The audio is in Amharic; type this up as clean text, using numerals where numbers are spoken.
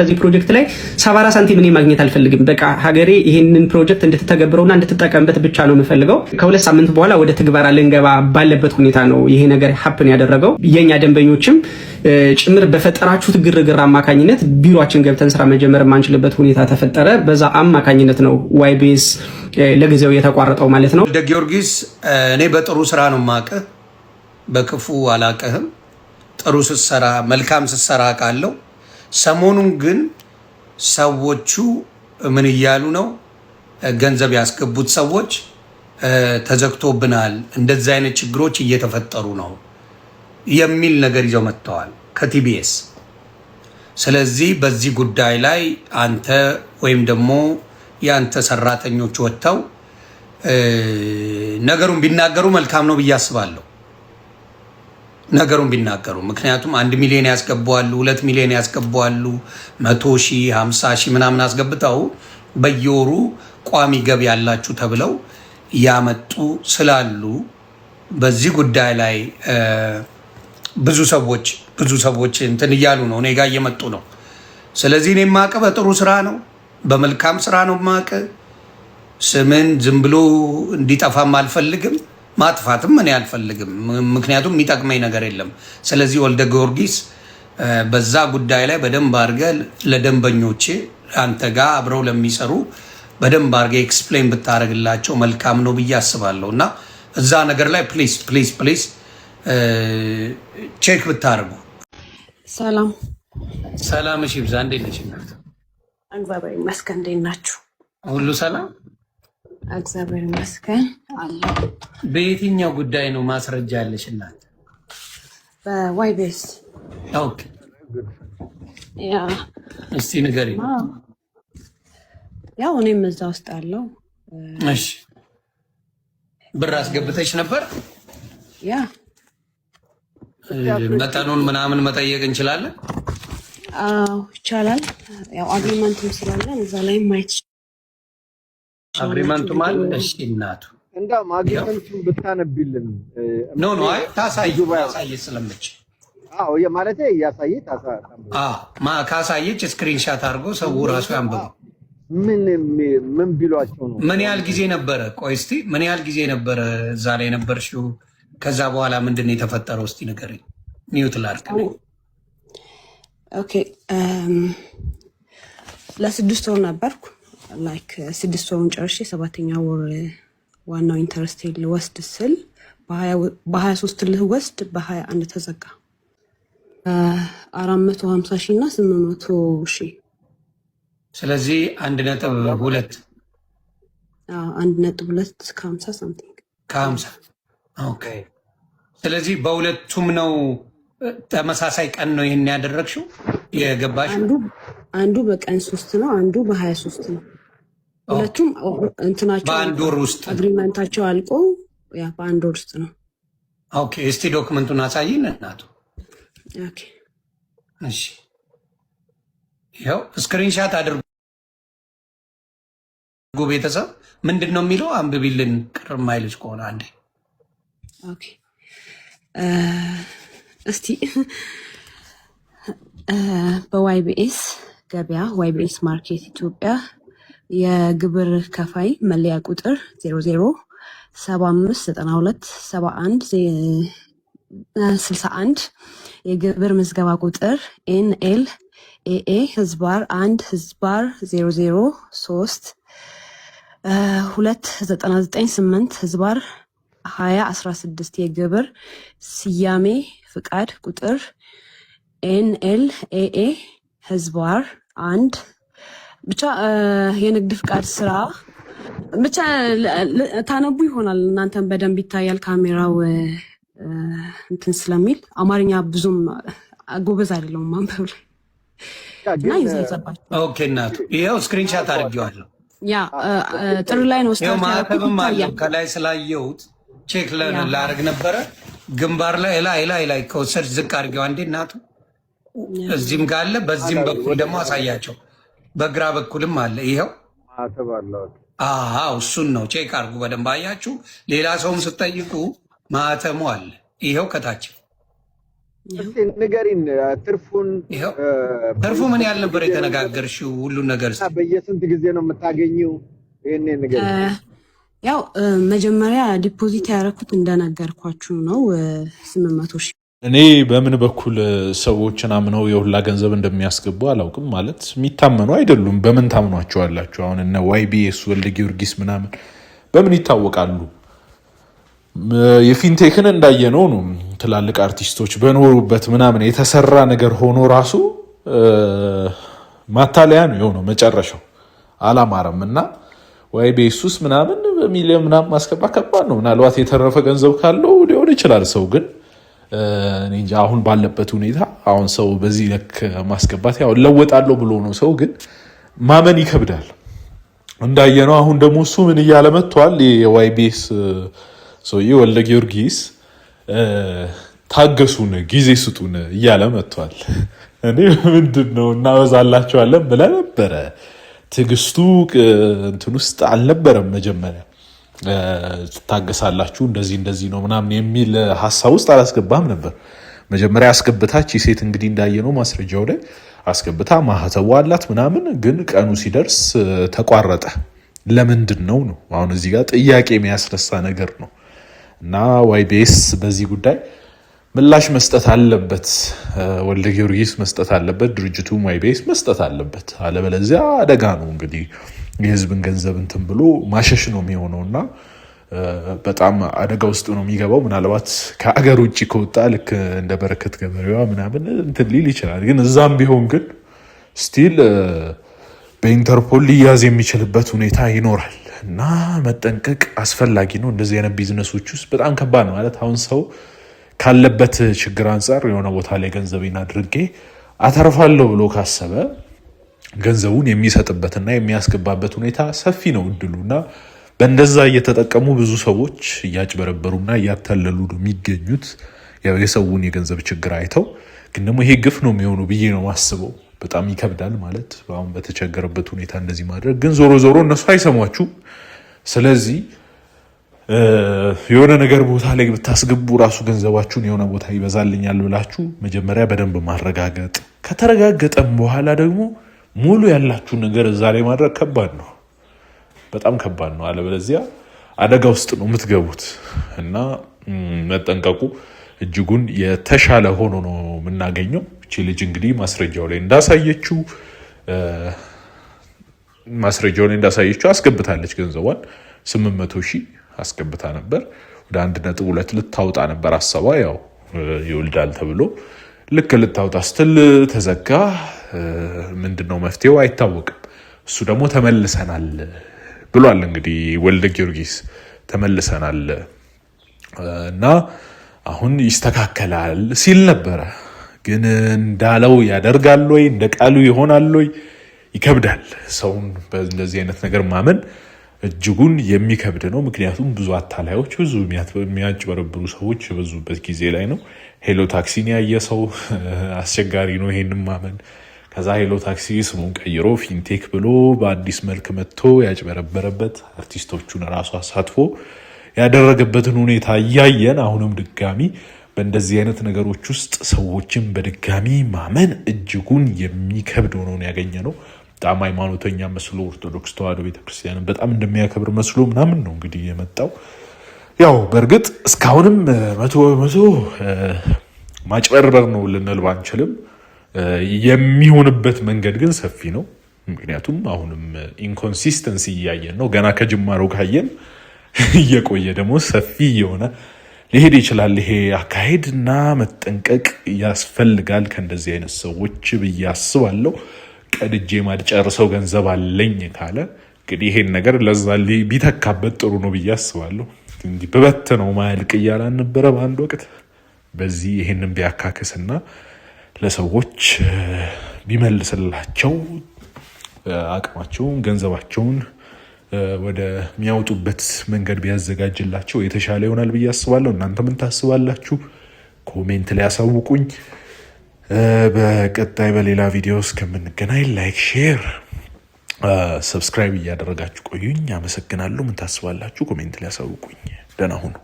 ከዚህ ፕሮጀክት ላይ 74 ሳንቲም እኔ ማግኘት አልፈልግም። በቃ ሀገሬ ይህንን ፕሮጀክት እንድትተገብረውና እንድትጠቀምበት ብቻ ነው የምፈልገው። ከሁለት ሳምንት በኋላ ወደ ትግበራ ልንገባ ባለበት ሁኔታ ነው ይሄ ነገር ሀፕን ያደረገው። የኛ ደንበኞችም ጭምር በፈጠራችሁት ግርግር አማካኝነት ቢሮአችን ገብተን ስራ መጀመር የማንችልበት ሁኔታ ተፈጠረ። በዛ አማካኝነት ነው ዋይቤስ ለጊዜው የተቋረጠው ማለት ነው። ወልደ ጊዮርጊስ እኔ በጥሩ ስራ ነው የማውቅህ፣ በክፉ አላውቅህም። ጥሩ ስትሰራ መልካም ስትሰራ አውቃለሁ። ሰሞኑን ግን ሰዎቹ ምን እያሉ ነው? ገንዘብ ያስገቡት ሰዎች ተዘግቶብናል፣ እንደዚህ አይነት ችግሮች እየተፈጠሩ ነው የሚል ነገር ይዘው መጥተዋል ከቲቢኤስ። ስለዚህ በዚህ ጉዳይ ላይ አንተ ወይም ደግሞ የአንተ ሰራተኞች ወጥተው ነገሩን ቢናገሩ መልካም ነው ብዬ አስባለሁ። ነገሩን ቢናገሩ፣ ምክንያቱም 1 ሚሊዮን ያስገባዋሉ፣ 2 ሚሊዮን ያስገባዋሉ፣ 100 ሺህ 50 ሺህ ምናምን አስገብተው በየወሩ ቋሚ ገቢ ያላችሁ ተብለው ያመጡ ስላሉ በዚህ ጉዳይ ላይ ብዙ ሰዎች እንትን እያሉ ነው፣ እኔ ጋር እየመጡ ነው። ስለዚህ እኔ የማውቅህ በጥሩ ስራ ነው፣ በመልካም ስራ ነው የማውቅህ። ስምን ዝም ብሎ እንዲጠፋም አልፈልግም፣ ማጥፋትም እኔ አልፈልግም፣ ምክንያቱም የሚጠቅመኝ ነገር የለም። ስለዚህ ወልደ ጊዮርጊስ በዛ ጉዳይ ላይ በደንብ አድርገህ ለደንበኞቼ አንተ ጋር አብረው ለሚሰሩ በደንብ አድርገህ ኤክስፕሌን ብታደርግላቸው መልካም ነው ብዬ አስባለሁ። እና እዛ ነገር ላይ ፕሊዝ ቼክ ብታደርጉ። ሰላም እሺ፣ ብዛ እንዴት ነሽ እናት? እግዚአብሔር ይመስገን። እንዴት ናችሁ? ሁሉ ሰላም? እግዚአብሔር ይመስገን አለሁ። በየትኛው ጉዳይ ነው ማስረጃ ያለሽ እናት? በዋይቤስ። ኦኬ፣ ያ እስቲ ንገሪኝ። ያው እኔም እዛ ውስጥ አለው። እሺ፣ ብር አስገብተሽ ነበር? ያ መጠኑን ምናምን መጠየቅ እንችላለን? አዎ ይቻላል። ያው አግሪመንትም ስላለን እዛ ላይ ማየት አግሪመንቱ ማለት እሺ፣ እናቱ እንደው አግሪመንቱን ብታነብልን ኖ አይ ታሳይ ስለምች አዎ ማለት ያሳየት ካሳየች ስክሪንሻት አድርጎ ሰው ራሱ ያንብበው። ምን ቢሏቸው ነው? ምን ያህል ጊዜ ነበረ? ቆይ እስቲ ምን ያህል ጊዜ ነበረ እዛ ላይ ነበርሽው? ከዛ በኋላ ምንድን ነው የተፈጠረው? እስቲ ንገሪኝ። ኒውት ላድርግ። ኦኬ ለ6 ወር ነበርኩ። ላይክ 6 ወሩን ጨርሼ 7ኛ ወር ዋናው ኢንተረስት ልወስድ ስል በ23 ልወስድ በ21 ተዘጋ። 450 ሺህ እና 800 ሺህ። ስለዚህ 1.2 1.2 ከ50 ሳምቲንግ ከ50 ኦኬ። ስለዚህ በሁለቱም ነው ተመሳሳይ ቀን ነው ይሄን ያደረግሽው የገባሽ? አንዱ በቀን 3 ነው፣ አንዱ በ23 ነው። ሁለቱም እንትናቸው በአንድ ወር ውስጥ አግሪመንታቸው አልቆ ያ በአንድ ወር ውስጥ ነው። ኦኬ፣ እስቲ ዶክመንቱን አሳይን እናቱ። ኦኬ እሺ፣ ያው ስክሪንሻት አድርጉ ቤተሰብ። ምንድን ነው የሚለው? አንብቢልን ቅር ማይልሽ ከሆነ አንዴ። ኦኬ እስቲ በዋይቢኤስ ገበያ ዋይቢኤስ ማርኬት ኢትዮጵያ የግብር ከፋይ መለያ ቁጥር 0075927161 የግብር ምዝገባ ቁጥር ኤንኤል ኤኤ ህዝባር 1 ህዝባር 003 2998 ህዝባር 2016 የግብር ስያሜ ፍቃድ ቁጥር ኤንኤል ኤኤ ህዝባር 1 ብቻ የንግድ ፍቃድ ስራ ብቻ ታነቡ ይሆናል። እናንተም በደንብ ይታያል ካሜራው እንትን ስለሚል አማርኛ ብዙም ጎበዝ አይደለሁም ማንበብ ላይ እና ይዘባችሁ። ኦኬ እናቱ ይሄው ስክሪንሻት አድርጌዋለሁ። ያ ጥሩ ላይ ነው ስታርት ማተብም አለው ከላይ ስላየሁት ቼክ ላደርግ ነበረ። ግንባር ላይ ላይ ከወሰድ ዝቅ አድርጌው አንዴ እናቱ። እዚህም ጋር አለ፣ በዚህም በኩል ደግሞ አሳያቸው። በግራ በኩልም አለ። ይሄው እሱን ነው ቼክ አድርጉ በደንብ አያችሁ። ሌላ ሰውም ስጠይቁ ማተሙ አለ። ይሄው ከታች እስቲ ንገሪን ትርፉን። ትርፉ ምን ያህል ነበር የተነጋገርሽው? ሁሉን ነገር በየስንት ጊዜ ነው የምታገኘው? ይሄን ንገሪን። ያው መጀመሪያ ዲፖዚት ያደረኩት እንደነገርኳችሁ ነው 800 ሺህ። እኔ በምን በኩል ሰዎችን አምነው የሁላ ገንዘብ እንደሚያስገቡ አላውቅም። ማለት የሚታመኑ አይደሉም። በምን ታምኗቸዋላችሁ? አሁን እነ YBS ወልደ ጊዮርጊስ ምናምን በምን ይታወቃሉ? የፊንቴክን እንዳየነው ነው። ትላልቅ አርቲስቶች በኖሩበት ምናምን የተሰራ ነገር ሆኖ ራሱ ማታለያ ነው የሆነው መጨረሻው አላማረም። እና YBS ምናምን በሚሊዮን ምናምን ማስገባት ከባድ ነው። ምናልባት የተረፈ ገንዘብ ካለው ሊሆን ይችላል ሰው ግን እኔ እንጃ አሁን ባለበት ሁኔታ አሁን ሰው በዚህ ልክ ማስገባት ያው ለወጣለው ብሎ ነው ሰው ግን ማመን ይከብዳል። እንዳየነው አሁን ደግሞ እሱ ምን እያለ መጥቷል። የYBS ሰውዬ ወልደ ጊዮርጊስ ታገሱን ጊዜ ስጡን እያለ መጥቷል። እኔ ምንድነው እናበዛላቸዋለን ብለህ ነበረ። ትግስቱ እንትን ውስጥ አልነበረም መጀመሪያ ታገሳላችሁ እንደዚህ ነው ምናምን የሚል ሐሳብ ውስጥ አላስገባም ነበር። መጀመሪያ አስገብታች ሴት እንግዲህ እንዳየነው ማስረጃው ላይ አስገብታ ማህተቡ አላት ምናምን ግን ቀኑ ሲደርስ ተቋረጠ። ለምንድን ነው አሁን እዚህ ጋር ጥያቄ የሚያስነሳ ነገር ነው። እና YBS በዚህ ጉዳይ ምላሽ መስጠት አለበት። ወልደ ጊዮርጊስ መስጠት አለበት፣ ድርጅቱ YBS መስጠት አለበት። አለበለዚያ አደጋ ነው እንግዲህ የህዝብን ገንዘብ እንትን ብሎ ማሸሽ ነው የሚሆነውና በጣም አደጋ ውስጥ ነው የሚገባው። ምናልባት ከአገር ውጭ ከወጣ ልክ እንደ በረከት ገበሬዋ ምናምን እንትን ሊል ይችላል። ግን እዛም ቢሆን ግን ስቲል በኢንተርፖል ሊያዝ የሚችልበት ሁኔታ ይኖራል እና መጠንቀቅ አስፈላጊ ነው። እንደዚህ አይነት ቢዝነሶች ውስጥ በጣም ከባድ ነው ማለት አሁን ሰው ካለበት ችግር አንጻር የሆነ ቦታ ላይ ገንዘቤን አድርጌ አተርፋለሁ ብሎ ካሰበ ገንዘቡን የሚሰጥበትና የሚያስገባበት ሁኔታ ሰፊ ነው እድሉና በእንደዛ እየተጠቀሙ ብዙ ሰዎች እያጭበረበሩና እያታለሉ ነው የሚገኙት። ያው የሰውን የገንዘብ ችግር አይተው ግን ደግሞ ይሄ ግፍ ነው የሚሆኑ ብዬ ነው ማስበው። በጣም ይከብዳል ማለት አሁን በተቸገረበት ሁኔታ እንደዚህ ማድረግ ግን ዞሮ እነሱ አይሰሟችሁ። ስለዚህ የሆነ ነገር ቦታ ላይ ብታስገቡ ራሱ ገንዘባችሁን የሆነ ቦታ ይበዛልኛል ብላችሁ መጀመሪያ በደንብ ማረጋገጥ ከተረጋገጠም በኋላ ደግሞ ሙሉ ያላችሁ ነገር እዛ ላይ ማድረግ ከባድ ነው፣ በጣም ከባድ ነው። አለበለዚያ አደጋ ውስጥ ነው የምትገቡት እና መጠንቀቁ እጅጉን የተሻለ ሆኖ ነው የምናገኘው። እቺ ልጅ እንግዲህ ማስረጃው ላይ እንዳሳየችው አስገብታለች። ገንዘቧን 800 ሺህ አስገብታ ነበር። ወደ 1.2 ልታውጣ ነበር አሰባ። ያው ይወልዳል ተብሎ ልክ ልታውጣ ስትል ተዘጋ። ምንድነው መፍትሄው አይታወቅም። እሱ ደግሞ ተመልሰናል ብሏል። እንግዲህ ወልደ ጊዮርጊስ ተመልሰናል እና አሁን ይስተካከላል ሲል ነበረ። ግን እንዳለው ያደርጋል ወይ እንደ ቃሉ ይሆናል ወይ ይከብዳል። ሰውን በእንደዚህ አይነት ነገር ማመን እጅጉን የሚከብድ ነው። ምክንያቱም ብዙ አታላዮች፣ ብዙ የሚያጭበረብሩ ሰዎች የበዙበት ጊዜ ላይ ነው። ሄሎ ታክሲን ያየ ሰው አስቸጋሪ ነው ይሄንን ማመን። ከዛ ሄሎ ታክሲ ስሙን ቀይሮ ፊንቴክ ብሎ በአዲስ መልክ መጥቶ ያጭበረበረበት አርቲስቶቹን ራሱ አሳትፎ ያደረገበትን ሁኔታ እያየን አሁንም ድጋሚ በእንደዚህ አይነት ነገሮች ውስጥ ሰዎችን በድጋሚ ማመን እጅጉን የሚከብድ ሆኖ ያገኘ ነው። በጣም ሃይማኖተኛ መስሎ ኦርቶዶክስ ተዋሕዶ ቤተክርስቲያንን በጣም እንደሚያከብር መስሎ ምናምን ነው እንግዲህ የመጣው። ያው በእርግጥ እስካሁንም 100% ማጭበርበር ነው ልንል ባንችልም የሚሆንበት መንገድ ግን ሰፊ ነው። ምክንያቱም አሁንም ኢንኮንሲስተንሲ እያየን ነው። ገና ከጅማሮ ካየን እየቆየ ደግሞ ሰፊ የሆነ ሊሄድ ይችላል ይሄ አካሄድ እና መጠንቀቅ ያስፈልጋል ከእንደዚህ አይነት ሰዎች ብዬ አስባለሁ። ቀድጄ ማድጨርሰው ገንዘብ አለኝ ካለ እንግዲህ ይሄን ነገር ለዛ ቢተካበት ጥሩ ነው ብዬ አስባለሁ። እንዲህ በበት ነው ማልቅ እያለ ነበረ በአንድ ወቅት። በዚህ ይሄንን ቢያካክስና ለሰዎች ቢመልስላቸው አቅማቸውን ገንዘባቸውን ወደ ሚያወጡበት መንገድ ቢያዘጋጅላቸው የተሻለ ይሆናል ብዬ አስባለሁ። እናንተ ምን ታስባላችሁ? ኮሜንት ላይ ያሳውቁኝ። በቀጣይ በሌላ ቪዲዮ እስከምንገናኝ ላይክ፣ ሼር፣ ሰብስክራይብ እያደረጋችሁ ቆዩኝ። አመሰግናለሁ። ምን ታስባላችሁ? ኮሜንት ላይ ያሳውቁኝ። ደህና ሁኑ።